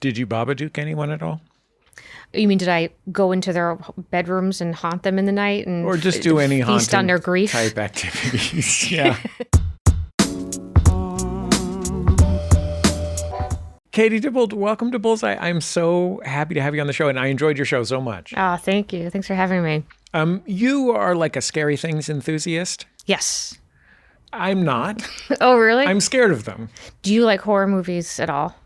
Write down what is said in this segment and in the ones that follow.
Did you Babadook anyone at all? You mean, did I go into their bedrooms and haunt them in the night and or just do any feast on their haunting grief type activities? Yeah. Katie Dippold, welcome to Bullseye. I'm so happy to have you on the show, and I enjoyed your show so much. Oh, thank you. Thanks for having me. You are like a scary things enthusiast. Yes. I'm not. Oh, really? I'm scared of them. Do you like horror movies at all?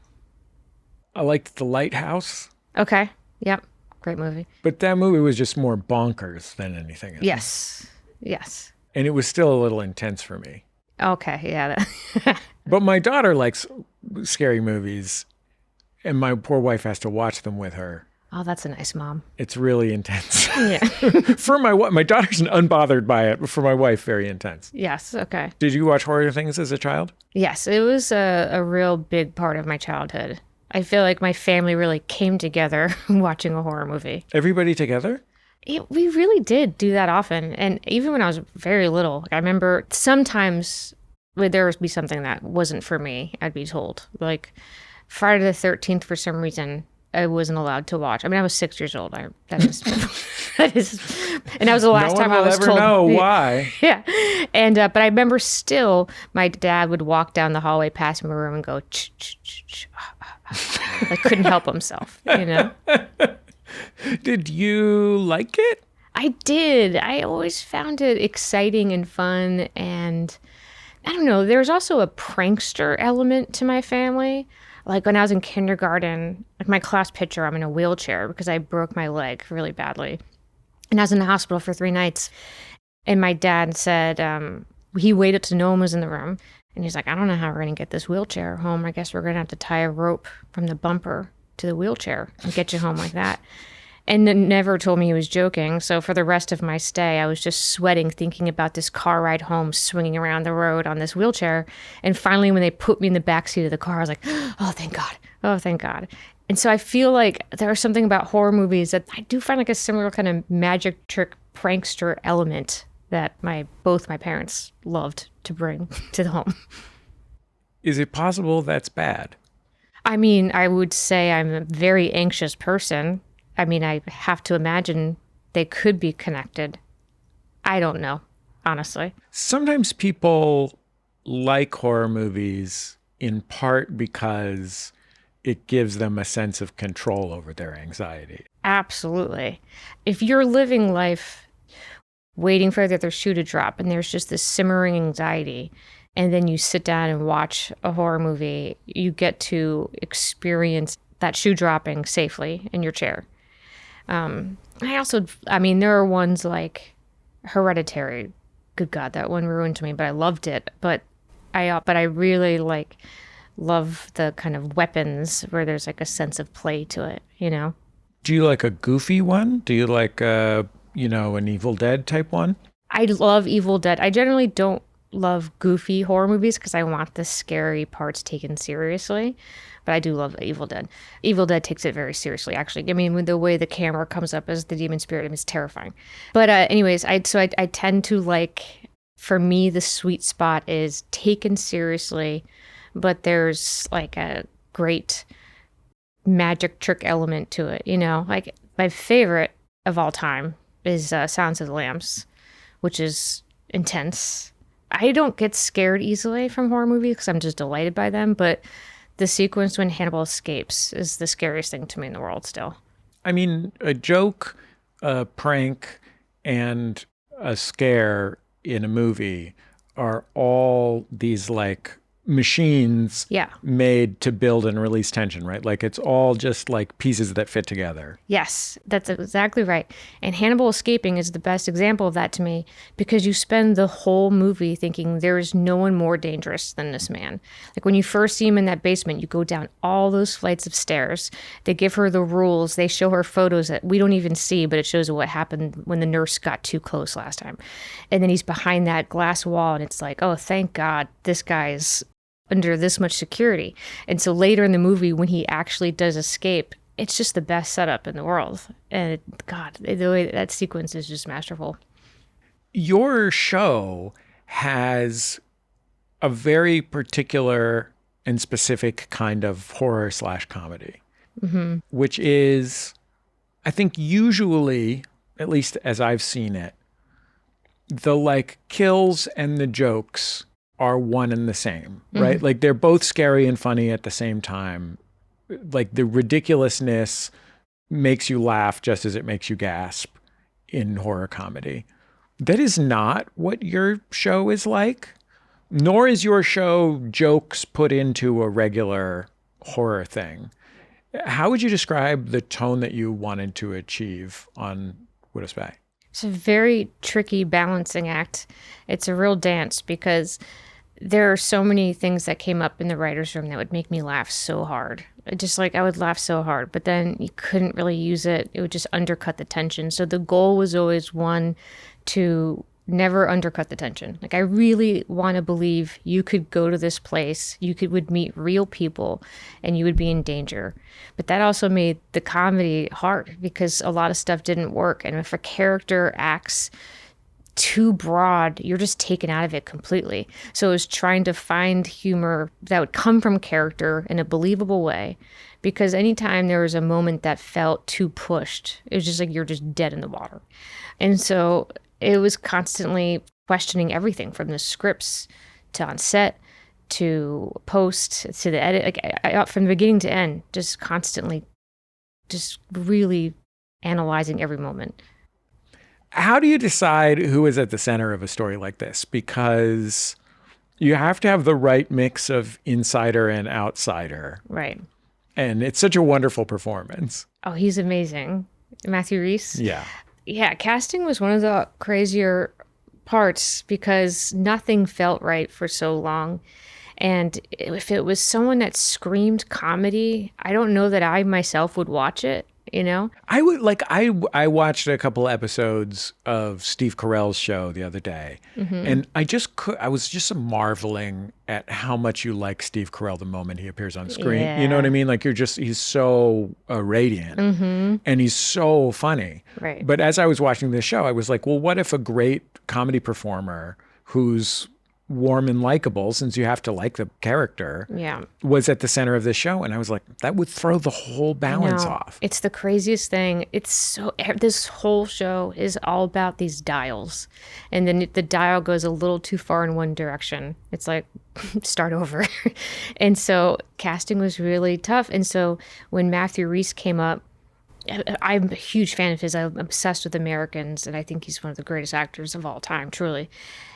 I liked The Lighthouse. Okay. Yep. Great movie. But that movie was just more bonkers than anything else. Yes. Yes. And it was still a little intense for me. Okay. Yeah. But my daughter likes scary movies, and my poor wife has to watch them with her. Oh, that's a nice mom. It's really intense. Yeah. For my daughter's unbothered by it, but for my wife, very intense. Yes. Okay. Did you watch horror things as a child? Yes. It was a real big part of my childhood. I feel like my family really came together watching a horror movie. Everybody together? We really did do that often. And even when I was very little, I remember sometimes there would be something that wasn't for me, I'd be told. Like Friday the 13th, for some reason, I wasn't allowed to watch. I mean, I was 6 years old. That is, and that was the last time I was told. No one will ever know why. Yeah. And, but I remember still, my dad would walk down the hallway past my room and go, ch, ch, ch, ch. Like, couldn't help himself, you know? Did you like it? I did. I always found it exciting and fun. And I don't know, there's also a prankster element to my family. Like when I was in kindergarten, like my class picture, I'm in a wheelchair because I broke my leg really badly. And I was in the hospital for 3 nights. And my dad said, he waited till no one was in the room. And he's like, I don't know how we're going to get this wheelchair home. I guess we're going to have to tie a rope from the bumper to the wheelchair and get you home like that. And then never told me he was joking. So for the rest of my stay, I was just sweating thinking about this car ride home, swinging around the road on this wheelchair. And finally, when they put me in the backseat of the car, I was like, oh, thank God. Oh, thank God. And so I feel like there's something about horror movies that I do find like a similar kind of magic trick prankster element that both my parents loved to bring to the home. Is it possible that's bad? I mean, I would say I'm a very anxious person. I mean, I have to imagine they could be connected. I don't know, honestly. Sometimes people like horror movies in part because it gives them a sense of control over their anxiety. Absolutely. If you're living life waiting for the other shoe to drop and there's just this simmering anxiety, and then you sit down and watch a horror movie, you get to experience that shoe dropping safely in your chair. I mean, there are ones like Hereditary. Good God, that one ruined me, but I loved it. But I really love the kind of weapons where there's like a sense of play to it, you know? Do you like a goofy one? Do you like, an Evil Dead type one? I love Evil Dead. I generally don't love goofy horror movies because I want the scary parts taken seriously. But I do love Evil Dead. Evil Dead takes it very seriously, actually. I mean, with the way the camera comes up as the demon spirit, it's terrifying. But anyways, I tend to like, for me, the sweet spot is taken seriously, but there's like a great magic trick element to it, you know? Like, my favorite of all time is Silence of the Lambs, which is intense. I don't get scared easily from horror movies because I'm just delighted by them, but the sequence when Hannibal escapes is the scariest thing to me in the world still. I mean, a joke, a prank, and a scare in a movie are all these like machines made to build and release tension, right? Like it's all just like pieces that fit together. Yes, that's exactly right. And Hannibal escaping is the best example of that to me because you spend the whole movie thinking there is no one more dangerous than this man. Like when you first see him in that basement, you go down all those flights of stairs. They give her the rules. They show her photos that we don't even see, but it shows what happened when the nurse got too close last time. And then he's behind that glass wall and it's like, oh, thank God this guy's under this much security. And so later in the movie, when he actually does escape, it's just the best setup in the world. And God, the way that sequence is just masterful. Your show has a very particular and specific kind of horror/comedy. which is, I think usually, at least as I've seen it, the like kills and the jokes are one and the same, right? Like they're both scary and funny at the same time. Like the ridiculousness makes you laugh just as it makes you gasp in horror comedy. That is not what your show is like, nor is your show jokes put into a regular horror thing. How would you describe the tone that you wanted to achieve on Widows Bay? It's a very tricky balancing act. It's a real dance because there are so many things that came up in the writer's room that would make me laugh so hard. Just like I would laugh so hard, but then you couldn't really use it. It would just undercut the tension. So the goal was always one, to never undercut the tension. Like I really want to believe you could go to this place, would meet real people and you would be in danger. But that also made the comedy hard because a lot of stuff didn't work. And if a character acts too broad, you're just taken out of it completely. So it was trying to find humor that would come from character in a believable way, because anytime there was a moment that felt too pushed, it was just like you're just dead in the water. And so it was constantly questioning everything from the scripts to on set to post to the edit, like I, from the beginning to end, just constantly just really analyzing every moment. How do you decide who is at the center of a story like this? Because you have to have the right mix of insider and outsider. Right. And it's such a wonderful performance. Oh, he's amazing. Matthew Rhys. Yeah. Yeah, casting was one of the crazier parts because nothing felt right for so long. And if it was someone that screamed comedy, I don't know that I myself would watch it, you know? I would like, I watched a couple episodes of Steve Carell's show the other day, and I was just marveling at how much you like Steve Carell the moment he appears on screen. Yeah. You know what I mean? Like he's so radiant and he's so funny. Right. But as I was watching this show, I was like, well, what if a great comedy performer who's warm and likable, since you have to like the character, was at the center of the show? And I was like, that would throw the whole balance off. It's the craziest thing. This whole show is all about these dials. And then the dial goes a little too far in one direction. It's like, start over. And so casting was really tough. And so when Matthew Rhys came up, I'm a huge fan of his. I'm obsessed with Americans, and I think he's one of the greatest actors of all time, truly.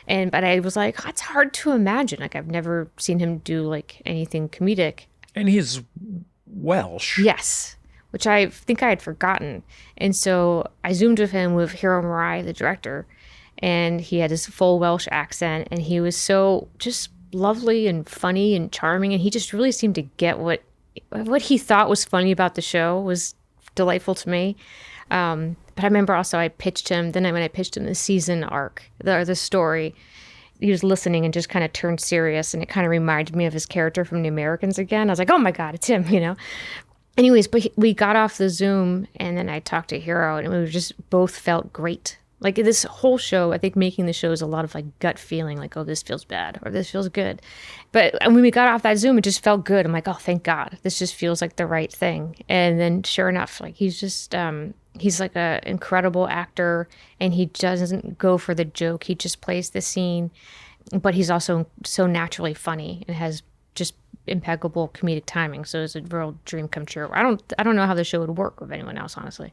But I was like, it's hard to imagine. Like, I've never seen him do like anything comedic. And he's Welsh. Yes, which I think I had forgotten. And so I zoomed with him with Hiro Murai, the director, and he had his full Welsh accent, and he was so just lovely and funny and charming, and he just really seemed to get what he thought was funny about the show was delightful to me. But I remember also I pitched him, when I pitched him the season arc, the story, he was listening and just kind of turned serious, and it kind of reminded me of his character from The Americans again. I was like, oh my God, it's him, you know? Anyways, but we got off the Zoom, and then I talked to Hiro, and we just both felt great. Like this whole show, I think making the show is a lot of like gut feeling, like, oh, this feels bad or this feels good. But when we got off that Zoom, it just felt good. I'm like, oh, thank God. This just feels like the right thing. And then sure enough, like he's just, he's like an incredible actor, and he doesn't go for the joke. He just plays the scene, but he's also so naturally funny and has just impeccable comedic timing. So it's a real dream come true. I don't know how the show would work with anyone else, honestly.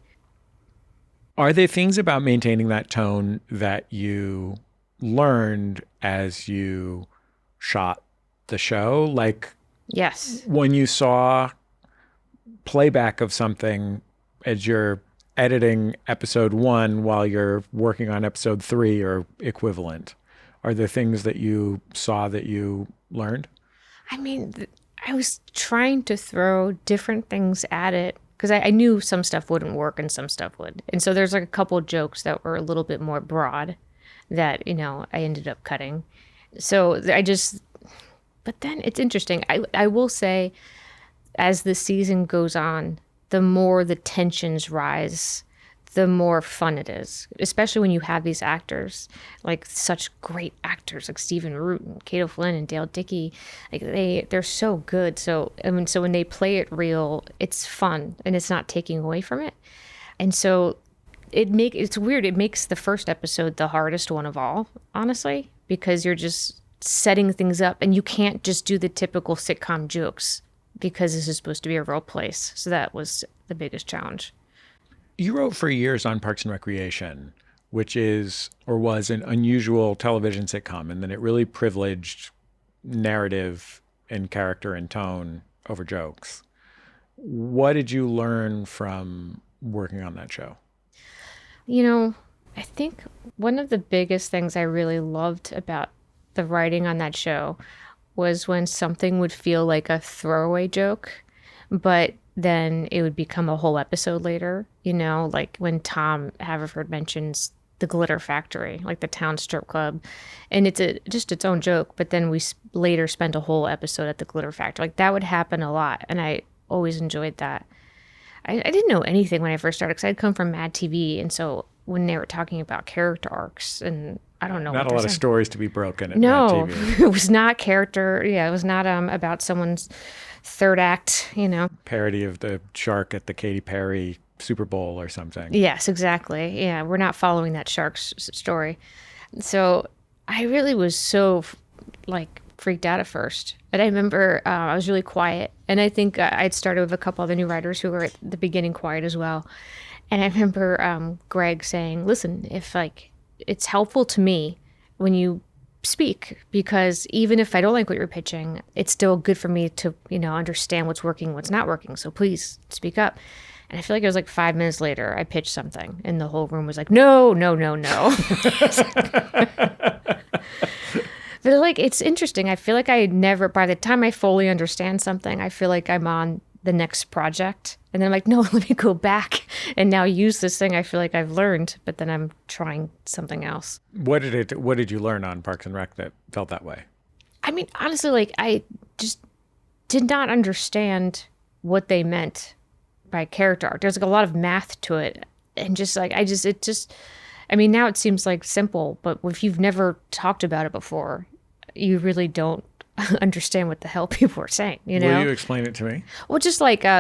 Are there things about maintaining that tone that you learned as you shot the show? Like, yes, when you saw playback of something as you're editing episode 1 while you're working on episode 3 or equivalent, are there things that you saw that you learned? I mean, I was trying to throw different things at it, because I knew some stuff wouldn't work and some stuff would. And so there's like a couple of jokes that were a little bit more broad that, you know, I ended up cutting. So but then it's interesting. I will say, as the season goes on, the more the tensions rise, the more fun it is, especially when you have these actors, like such great actors like Stephen Root and Cato Flynn and Dale Dickey. Like they're so good. So so when they play it real, it's fun and it's not taking away from it. And so it's weird. It makes the first episode the hardest one of all, honestly, because you're just setting things up and you can't just do the typical sitcom jokes because this is supposed to be a real place. So that was the biggest challenge. You wrote for years on Parks and Recreation, which is or was an unusual television sitcom, and then it really privileged narrative and character and tone over jokes. What did you learn from working on that show? You know, I think one of the biggest things I really loved about the writing on that show was when something would feel like a throwaway joke, but then it would become a whole episode later, like when Tom Haverford mentions the glitter factory, like the town strip club, and it's just its own joke, but then we later spend a whole episode at the glitter factory. Like that would happen a lot, and I always enjoyed that. I didn't know anything when I first started because I'd come from Mad TV, and so when they were talking about character arcs, and I don't know. Not a lot of stories to be broken at Mad TV. It was not character. Yeah, it was not about someone's third act, Parody of the shark at the Katy Perry Super Bowl or something. Yes, exactly. Yeah, we're not following that shark's story. So I really was so freaked out at first. And I remember I was really quiet. And I think I'd started with a couple other new writers who were at the beginning quiet as well. And I remember Greg saying, listen, if it's helpful to me when you speak, because even if I don't like what you're pitching, it's still good for me to, understand what's working, what's not working. So please speak up. And I feel like it was 5 minutes later, I pitched something and the whole room was like, no. But it's interesting. I feel like by the time I fully understand something, I feel like I'm on the next project. And then I'm like, no, let me go back and now use this thing I feel like I've learned, but then I'm trying something else. What did you learn on Parks and Rec that felt that way? I mean, honestly, I just did not understand what they meant by character arc. There's a lot of math to it. And now it seems simple, but if you've never talked about it before, you really don't understand what the hell people are saying, Will you explain it to me? Well, just interesting.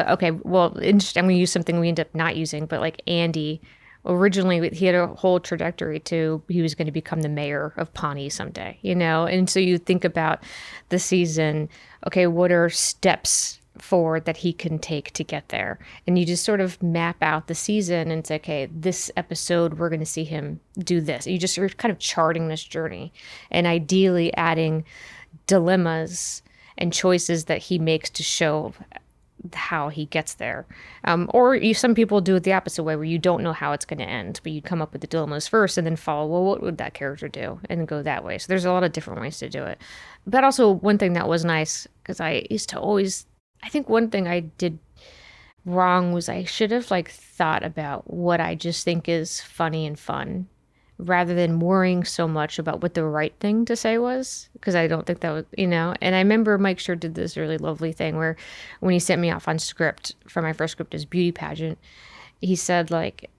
I'm going to use something we end up not using, but Andy, originally he had a whole trajectory he was going to become the mayor of Pawnee someday, And so you think about the season, okay, what are steps forward that he can take to get there? And you just sort of map out the season and say, okay, this episode, we're going to see him do this. You're kind of charting this journey and ideally adding dilemmas and choices that he makes to show how he gets there. Some people do it the opposite way where you don't know how it's going to end, but you come up with the dilemmas first and then follow, well, what would that character do? And go that way. So there's a lot of different ways to do it. But also one thing that was nice, because I think one thing I did wrong was I should have thought about what I just think is funny and fun rather than worrying so much about what the right thing to say was, because I don't think that was, And I remember Mike Schur did this really lovely thing where when he sent me off on script for my first script as beauty pageant, he said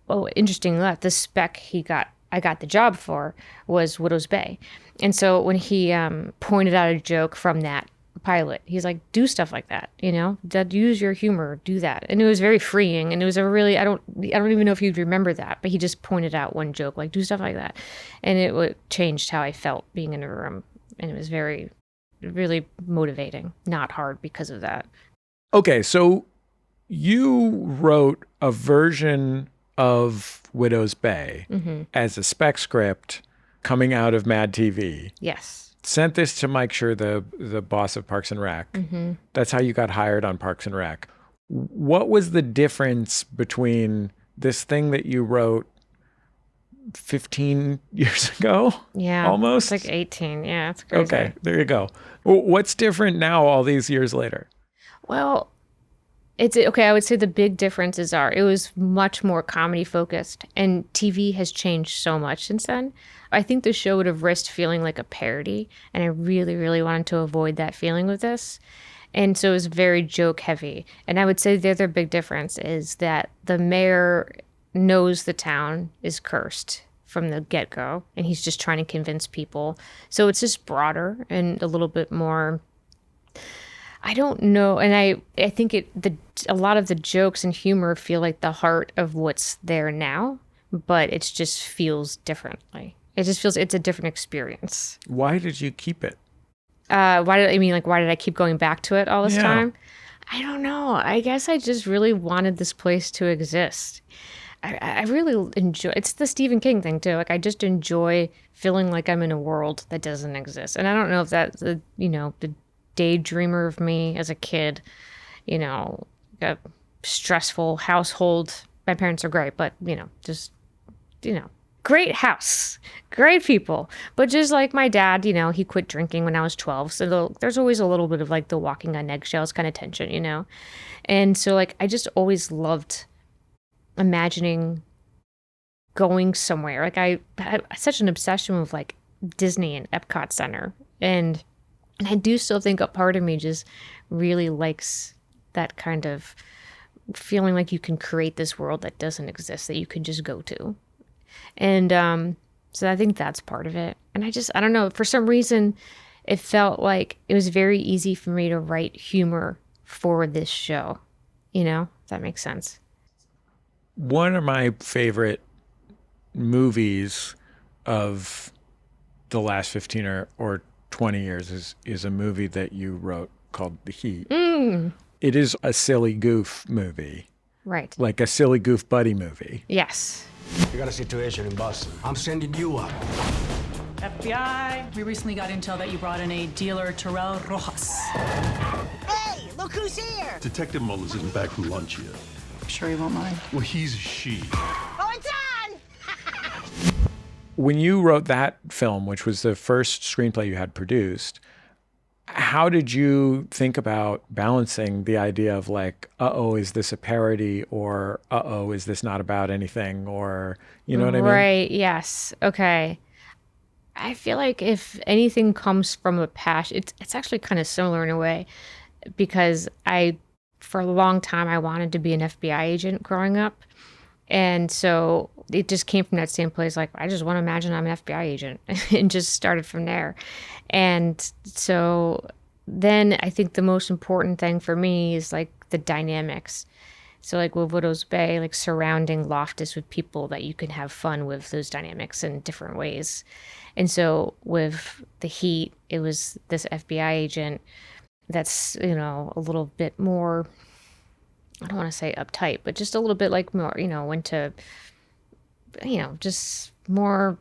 oh, interesting enough, the spec I got the job for was Widow's Bay. And so when he pointed out a joke from that pilot, he's like, do stuff like that, use your humor, do that. And it was very freeing, and it was a really, I don't even know if you'd remember that, but he just pointed out one joke, do stuff like that, and it changed how I felt being in a room, and it was very, really motivating, not hard because of that. Okay, so you wrote a version of Widow's Bay as a spec script coming out of Mad TV. Yes. Sent this to Mike Schur, the boss of Parks and Rec. Mm-hmm. That's how you got hired on Parks and Rec. What was the difference between this thing that you wrote 15 years ago? Yeah. Almost? It's 18. Yeah, it's crazy. Okay, there you go. What's different now all these years later? Well, it's okay. I would say the big differences are it was much more comedy focused, and TV has changed so much since then. I think the show would have risked feeling like a parody, and I really, really wanted to avoid that feeling with this. And so it was very joke heavy. And I would say the other big difference is that the mayor knows the town is cursed from the get-go, and he's just trying to convince people. So it's just broader and a little bit more, I don't know. And I think a lot of the jokes and humor feel like the heart of what's there now, but it just feels differently. It just feels it's a different experience. Why did you keep it? Why did I keep going back to it all this time? I don't know. I guess I just really wanted this place to exist. I really enjoy, it's the Stephen King thing too. Like I just enjoy feeling like I'm in a world that doesn't exist. And I don't know if that's the daydreamer of me as a kid, a stressful household. My parents are great, but great house, great people. But just like my dad, he quit drinking when I was 12. So there's always a little bit of like the walking on eggshells kind of tension, And so like, I just always loved imagining going somewhere. Like I had such an obsession with like Disney and Epcot Center. And I do still think a part of me just really likes that kind of feeling like you can create this world that doesn't exist, that you can just go to. And so I think that's part of it. And I don't know, for some reason, it felt like it was very easy for me to write humor for this show. If that makes sense. One of my favorite movies of the last 15 or 20 years is a movie that you wrote called The Heat. It is a silly goof movie. Right. Like a silly goof buddy movie. Yes. We got a situation in Boston. I'm sending you up. FBI, we recently got intel that you brought in a dealer, Terrell Rojas. Hey, look who's here! Detective Mullins isn't back from lunch yet. Sure you won't mind? Well, he's a she. Oh, it's on! When you wrote that film, which was the first screenplay you had produced, how did you think about balancing the idea of like, uh-oh, is this a parody? Or, uh-oh, is this not about anything? Or, you know what I mean? Right, yes. Okay. I feel like if anything comes from a passion, it's actually kind of similar in a way, because for a long time, I wanted to be an FBI agent growing up. And so it just came from that same place. Like, I just want to imagine I'm an FBI agent and just started from there. And so then I think the most important thing for me is like the dynamics. So like with Widow's Bay, like surrounding Loftus with people that you can have fun with those dynamics in different ways. And so with The Heat, it was this FBI agent that's, a little bit more, I don't want to say uptight, but just a little bit like more, went to, just more,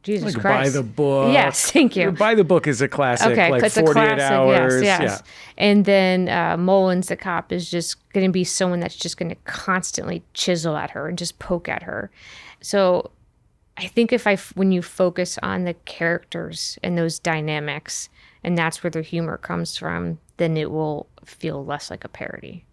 Jesus like Christ. By the Book. Yes, thank you. By the Book is a classic, okay, like it's 48 a classic, hours. Yes. Yeah. And then Mullins, the cop, is just going to be someone that's just going to constantly chisel at her and just poke at her. So I think when you focus on the characters and those dynamics, and that's where the humor comes from, then it will feel less like a parody.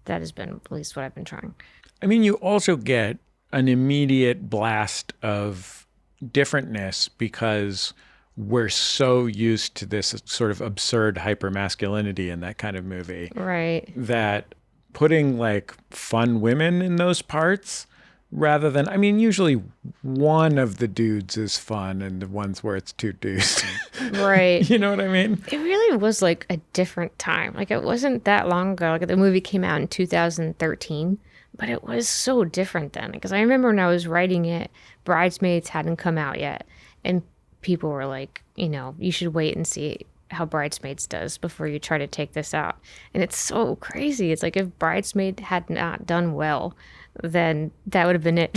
That has been at least what I've been trying. I mean, you also get an immediate blast of differentness because we're so used to this sort of absurd hypermasculinity in that kind of movie. Right. That putting like fun women in those parts rather than, I mean, usually one of the dudes is fun and the ones where it's two dudes. Right. You know what I mean? It really was like a different time. Like it wasn't that long ago. Like the movie came out in 2013, but it was so different then. Because I remember when I was writing it, Bridesmaids hadn't come out yet. And people were like, you should wait and see how Bridesmaids does before you try to take this out. And it's so crazy. It's like if Bridesmaid had not done well, then that would have been it.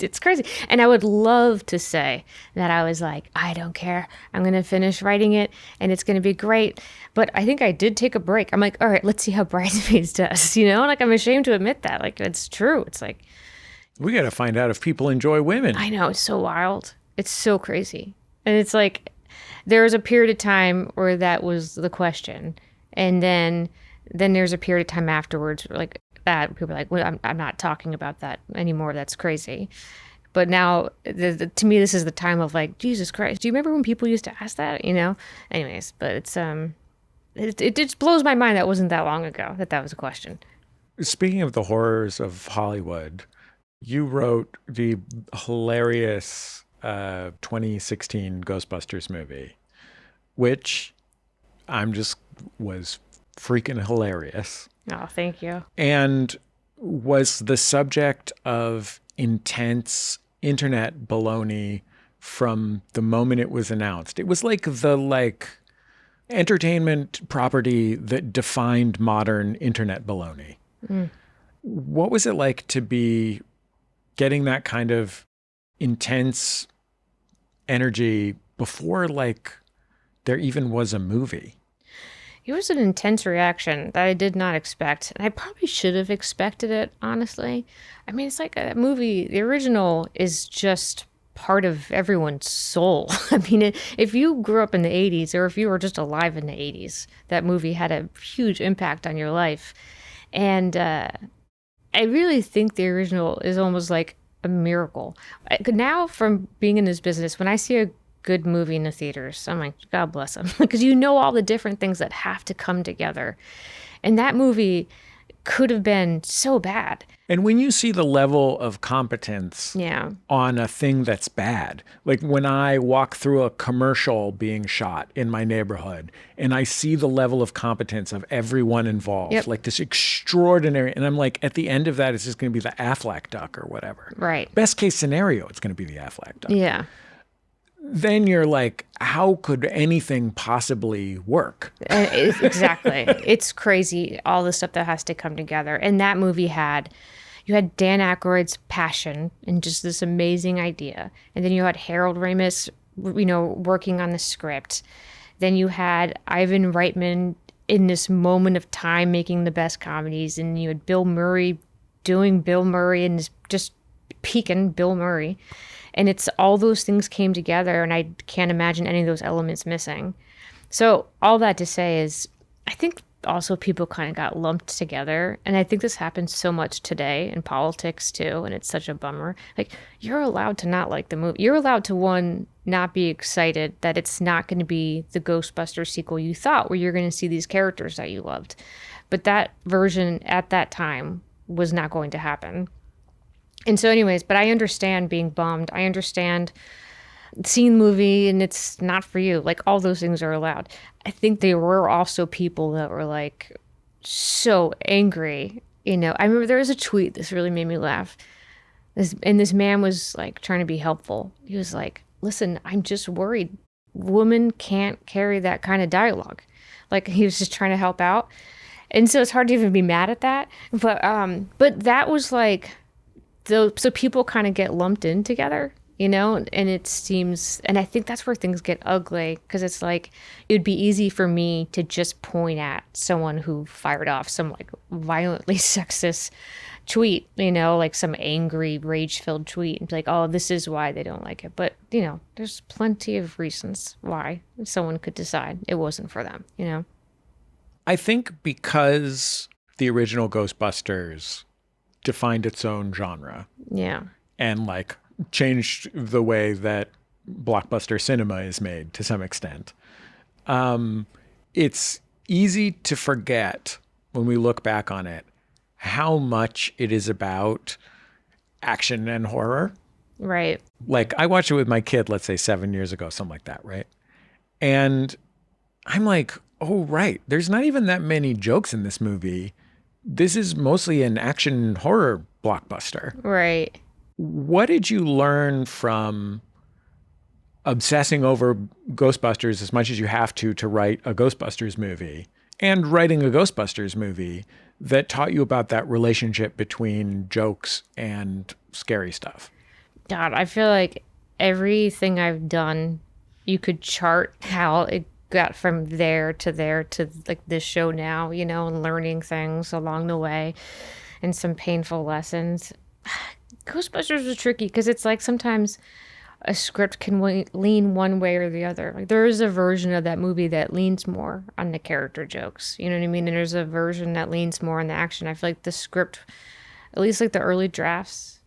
It's crazy. And I would love to say that I was like, I don't care. I'm going to finish writing it and it's going to be great. But I think I did take a break. I'm like, all right, let's see how Bridesmaids does. Like I'm ashamed to admit that. Like it's true. It's like, we got to find out if people enjoy women. I know. It's so wild. It's so crazy. And it's like, there was a period of time where that was the question. And then there's a period of time afterwards where like that people are like, well, I'm not talking about that anymore. That's crazy. But now to me, this is the time of like, Jesus Christ. Do you remember when people used to ask that, anyways, but it's, it just blows my mind. That wasn't that long ago that was a question. Speaking of the horrors of Hollywood, You wrote the hilarious 2016 Ghostbusters movie, which was freaking hilarious. Oh, thank you. And was the subject of intense internet baloney from the moment it was announced. It was like the entertainment property that defined modern internet baloney. Mm. What was it like to be getting that kind of intense energy before there even was a movie? It was an intense reaction that I did not expect. And I probably should have expected it, honestly. I mean, it's like a movie. The original is just part of everyone's soul. I mean, if you grew up in the 80s or if you were just alive in the 80s, that movie had a huge impact on your life. And I really think the original is almost like a miracle. Now, from being in this business, when I see a good movie in the theaters, I'm like, God bless them. Because you know all the different things that have to come together. And that movie could have been so bad. And when you see the level of competence on a thing that's bad, like when I walk through a commercial being shot in my neighborhood and I see the level of competence of everyone involved, like this extraordinary, and I'm like, at the end of that, it's just going to be the Affleck duck or whatever. Right. Best case scenario, it's going to be the Affleck duck. Yeah. Then you're like, how could anything possibly work? Exactly. It's crazy, all the stuff that has to come together. And that movie you had Dan Aykroyd's passion and just this amazing idea. And then you had Harold Ramis, working on the script. Then you had Ivan Reitman in this moment of time making the best comedies. And you had Bill Murray doing Bill Murray and just peaking Bill Murray. And it's all those things came together, and I can't imagine any of those elements missing. So all that to say is, I think also people kind of got lumped together. And I think this happens so much today in politics too, and it's such a bummer. Like, you're allowed to not like the movie. You're allowed to, one, not be excited that it's not going to be the Ghostbusters sequel you thought, where you're going to see these characters that you loved. But that version at that time was not going to happen. And so anyways, but I understand being bummed. I understand seeing the movie and it's not for you. Like, all those things are allowed. I think there were also people that were like so angry. I remember there was a tweet, this really made me laugh. This man was like trying to be helpful. He was like, listen, I'm just worried. Women can't carry that kind of dialogue. Like, he was just trying to help out. And so it's hard to even be mad at that. But that was like, so people kind of get lumped in together, and it seems, and I think that's where things get ugly, because it's like, it'd be easy for me to just point at someone who fired off some like violently sexist tweet, like some angry, rage-filled tweet, and be like, oh, this is why they don't like it. But, there's plenty of reasons why someone could decide it wasn't for them, I think because the original Ghostbusters defined its own genre. Yeah. And changed the way that blockbuster cinema is made to some extent. It's easy to forget when we look back on it how much it is about action and horror. Right. Like, I watched it with my kid, let's say 7 years ago, something like that, right? And I'm like, oh, right. There's not even that many jokes in this movie. This is mostly an action horror blockbuster. Right. What did you learn from obsessing over Ghostbusters as much as you have to write a Ghostbusters movie, and writing a Ghostbusters movie, that taught you about that relationship between jokes and scary stuff? God, I feel like everything I've done, you could chart how it got from there to like this show now, and learning things along the way and some painful lessons. Ghostbusters was tricky because it's like sometimes a script can lean one way or the other. Like, there is a version of that movie that leans more on the character jokes, you know what I mean? And there's a version that leans more on the action. I feel like the script, at least like the early drafts,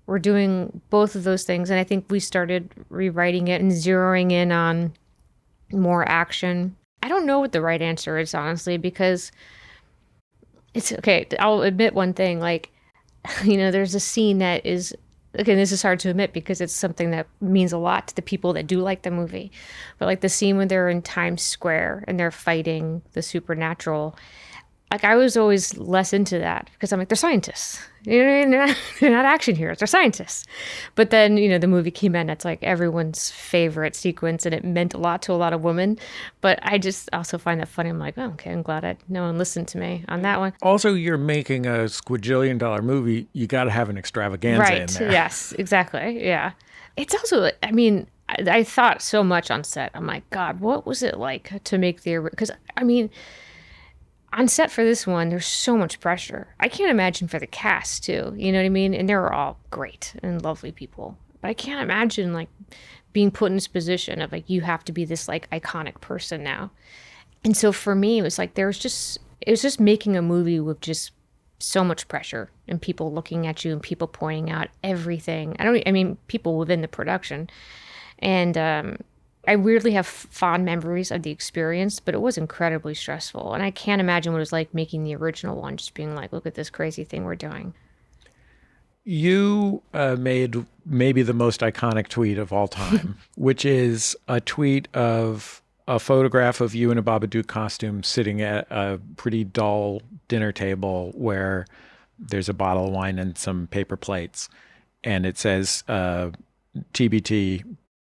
were doing both of those things. And I think we started rewriting it and zeroing in on more action. I don't know what the right answer is, honestly, because it's okay. I'll admit one thing. Like, there's a scene that is, again, this is hard to admit because it's something that means a lot to the people that do like the movie. But like the scene when they're in Times Square and they're fighting the supernatural, like I was always less into that because I'm like, they're scientists. They're not action heroes. They're scientists. But then, the movie came in. It's like everyone's favorite sequence, and it meant a lot to a lot of women. But I just also find that funny. I'm like, oh, okay, I'm glad no one listened to me on that one. Also, you're making a squadrillion-dollar movie. You got to have an extravaganza in there. Yes, exactly. Yeah. It's also, I thought so much on set. I'm like, God, what was it like to make because, on set for this one, there's so much pressure. I can't imagine for the cast, too. You know what I mean? And they're all great and lovely people. But I can't imagine, like, being put in this position of, like, you have to be this, like, iconic person now. And so for me, it was like it was just making a movie with just so much pressure and people looking at you and people pointing out everything. People within the production. And I weirdly have fond memories of the experience, but it was incredibly stressful. And I can't imagine what it was like making the original one, just being like, look at this crazy thing we're doing. You made maybe the most iconic tweet of all time, which is a tweet of a photograph of you in a Babadook costume sitting at a pretty dull dinner table where there's a bottle of wine and some paper plates. And it says, TBT,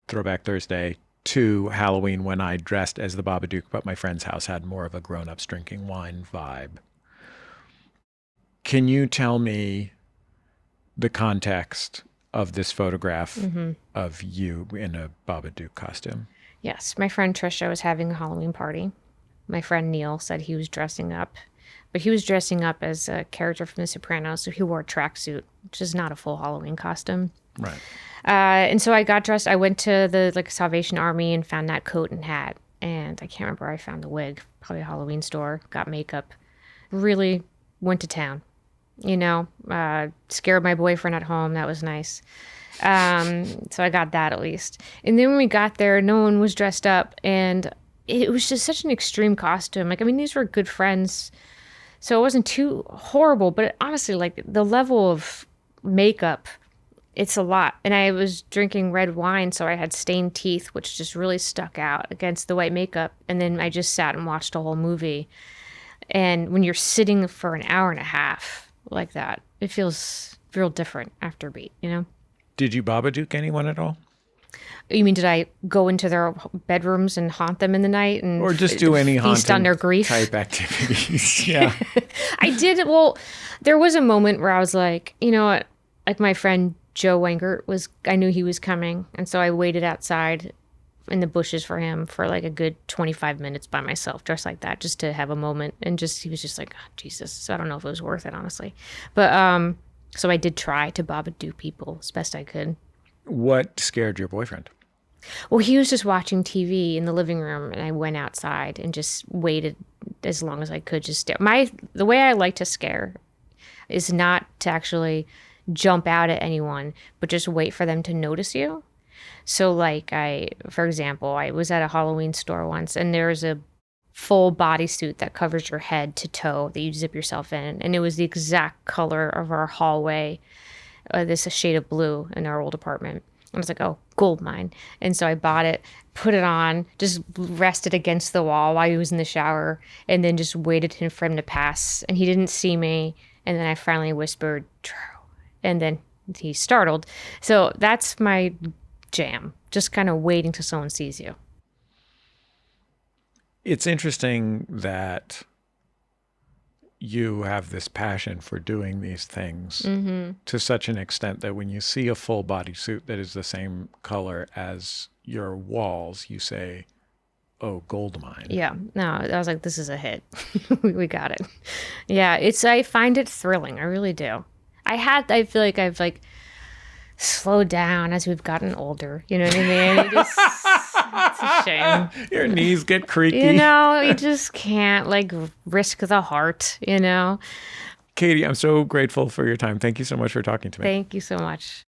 Throwback Thursday, to Halloween when I dressed as the Babadook, but my friend's house had more of a grown-ups drinking wine vibe. Can you tell me the context of this photograph of you in a Babadook costume? Yes, my friend Trisha was having a Halloween party. My friend Neil said he was dressing up, but he was dressing up as a character from The Sopranos, so he wore a tracksuit, which is not a full Halloween costume. Right. And so I got dressed. I went to the Salvation Army and found that coat and hat. And I can't remember where I found the wig. Probably a Halloween store. Got makeup. Really went to town. Scared my boyfriend at home. That was nice. So I got that at least. And then when we got there, no one was dressed up. And it was just such an extreme costume. These were good friends. So it wasn't too horrible. But honestly, the level of makeup, it's a lot. And I was drinking red wine, so I had stained teeth, which just really stuck out against the white makeup. And then I just sat and watched a whole movie. And when you're sitting for an hour and a half like that, it feels real different after a beat, Did you Babadook anyone at all? You mean, did I go into their bedrooms and haunt them in the night and or just do any feast on their grief type activities? Yeah. I did. Well, there was a moment where I was like, you know what? Like my friend Joe Wengert I knew he was coming. And so I waited outside in the bushes for him for like a good 25 minutes by myself, dressed like that, just to have a moment. And he was just like, oh, Jesus. So I don't know if it was worth it, honestly. But so I did try to Babadook people as best I could. What scared your boyfriend? Well, he was just watching TV in the living room, and I went outside and just waited as long as I could. The way I like to scare is not to actually jump out at anyone, but just wait for them to notice you. So for example, I was at a Halloween store once, and there's a full bodysuit that covers your head to toe that you zip yourself in. And it was the exact color of our hallway, this shade of blue in our old apartment. I was like, oh, gold mine. And so I bought it, put it on, just rested against the wall while he was in the shower, and then just waited for him to pass. And he didn't see me. And then I finally whispered, True. And then he startled. So that's my jam, just kind of waiting till someone sees you. It's interesting that you have this passion for doing these things to such an extent that when you see a full bodysuit that is the same color as your walls, you say, oh, gold mine. Yeah. No, I was like, this is a hit. We got it. Yeah. I find it thrilling. I really do. I feel like I've slowed down as we've gotten older. You know what I mean? It's a shame. Your knees get creaky. You just can't risk the heart, Katie, I'm so grateful for your time. Thank you so much for talking to me. Thank you so much.